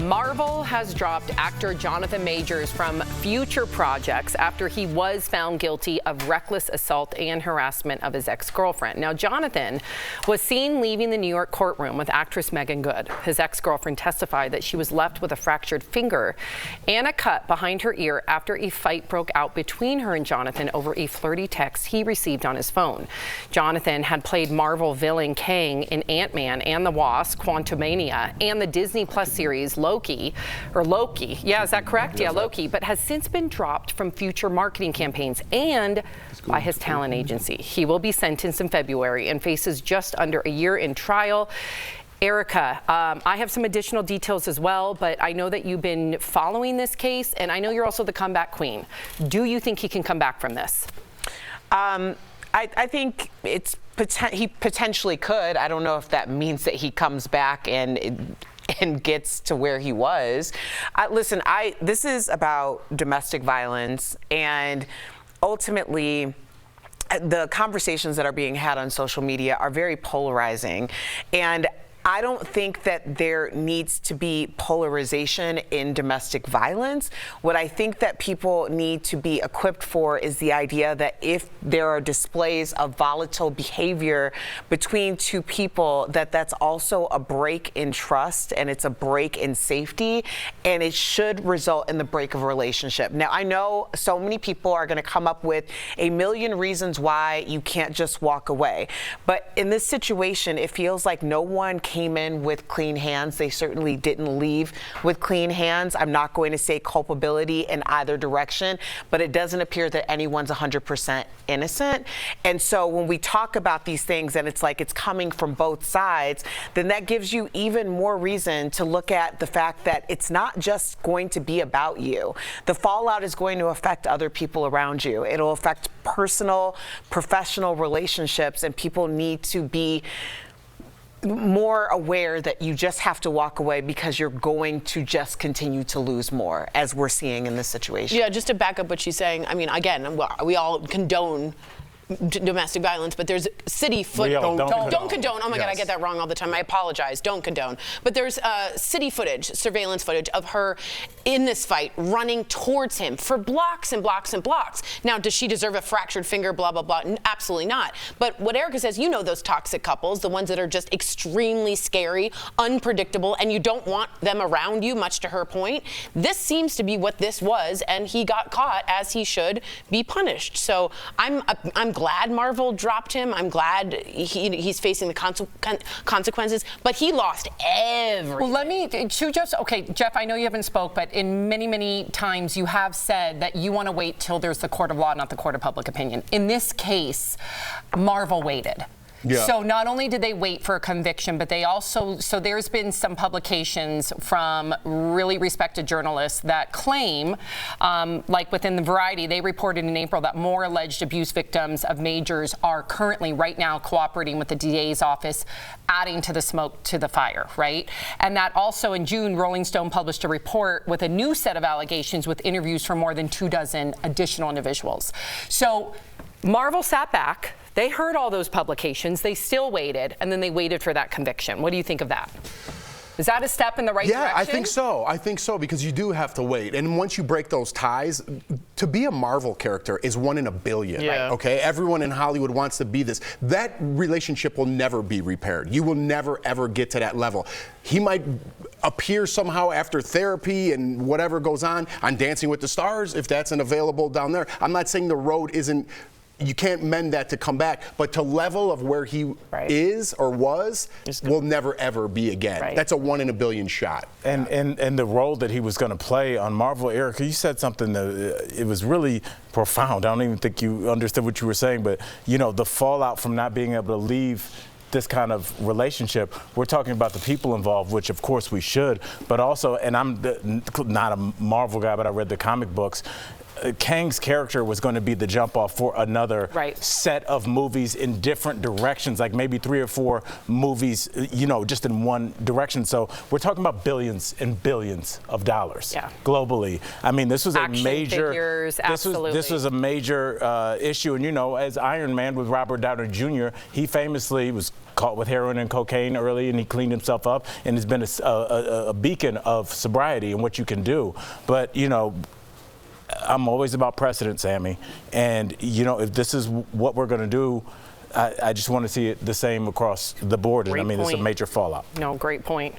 Marvel has dropped actor Jonathan Majors from future projects after he was found guilty of reckless assault and harassment of his ex-girlfriend. Now, Jonathan was seen leaving the New York courtroom with actress Megan Good. His ex-girlfriend testified that she was left with a fractured finger and a cut behind her ear after a fight broke out between her and Jonathan over a flirty text he received on his phone. Jonathan had played Marvel villain Kang in Antman and the Wasp, Quantumania, and the Disney Plus series Loki. Yeah, is that correct? Yeah, Loki, but has since been dropped from future marketing campaigns and by his talent agency. He will be sentenced in February and faces just under a year in trial. Erica, I have some additional details as well, but I know that you've been following this case, and I know you're also the comeback queen. Do you think he can come back from this? I think he potentially could. I don't know if that means that he comes back and gets to where he was. Listen, this is about domestic violence, and ultimately the conversations that are being had on social media are very polarizing. And I don't think that there needs to be polarization in domestic violence. What I think that people need to be equipped for is the idea that if there are displays of volatile behavior between two people, that's also a break in trust and it's a break in safety, and it should result in the break of a relationship. Now, I know so many people are going to come up with a million reasons why you can't just walk away. But in this situation, it feels like no one came in with clean hands. They certainly didn't leave with clean hands. I'm not going to say culpability in either direction, but it doesn't appear that anyone's 100% innocent. And so when we talk about these things and it's like it's coming from both sides, then that gives you even more reason to look at the fact that it's not just going to be about you. The fallout is going to affect other people around you. It'll affect personal, professional relationships, and people need to be more aware that you just have to walk away because you're going to just continue to lose more, as we're seeing in this situation. Yeah, just to back up what she's saying, I mean, again, we all condone domestic violence, but there's city footage. Don't condone. Oh my God, I get that wrong all the time. I apologize. Don't condone. But there's city footage, surveillance footage of her in this fight running towards him for blocks and blocks and blocks. Now, does she deserve a fractured finger, blah, blah, blah? Absolutely not. But what Erica says, you know those toxic couples, the ones that are just extremely scary, unpredictable, and you don't want them around you, much to her point. This seems to be what this was, and he got caught, as he should be punished. So I'm glad Marvel dropped him. I'm glad he's facing the consequences, but he lost everything. Well, let me, Jeff, I know you haven't spoke, but in many times you have said that you want to wait till there's the court of law, not the court of public opinion. In this case, Marvel waited. Yeah. So not only did they wait for a conviction, but they also, so there's been some publications from really respected journalists that claim, like within the Variety, they reported in April that more alleged abuse victims of Majors are currently right now cooperating with the DA's office, adding to the smoke to the fire, right? And that also in June, Rolling Stone published a report with a new set of allegations with interviews from more than 24 additional individuals. So Marvel sat back. They heard all those publications, they still waited, and then they waited for that conviction. What do you think of that? Is that a step in the right direction? Yeah, I think so. I think so, because you do have to wait. And once you break those ties, to be a Marvel character is 1 in a billion. Yeah. Okay? Everyone in Hollywood wants to be this. That relationship will never be repaired. You will never, ever get to that level. He might appear somehow after therapy and whatever goes on Dancing with the Stars, if that's available down there. I'm not saying the road isn't, you can't mend that to come back, but to level of where he is or was will never ever be again. Right. That's a 1 in a billion shot. And the role that he was going to play on Marvel, Erica, you said something that it was really profound. I don't even think you understood what you were saying, but you know, the fallout from not being able to leave this kind of relationship, we're talking about the people involved, which of course we should, but also, and I'm not a Marvel guy, but I read the comic books, Kang's character was going to be the jump off for another set of movies in different directions, like maybe 3 or 4 movies, you know, just in one direction. So we're talking about billions and billions of dollars globally. I mean, this was a major figures, this was a major issue. And you know, as Iron Man with Robert Downey Jr., he famously was caught with heroin and cocaine early, and he cleaned himself up and has been a beacon of sobriety and what you can do. But you know, I'm always about precedent, Sammy. And, you know, if this is what we're going to do, I just want to see it the same across the board. And I mean, it's a major fallout. No, great point.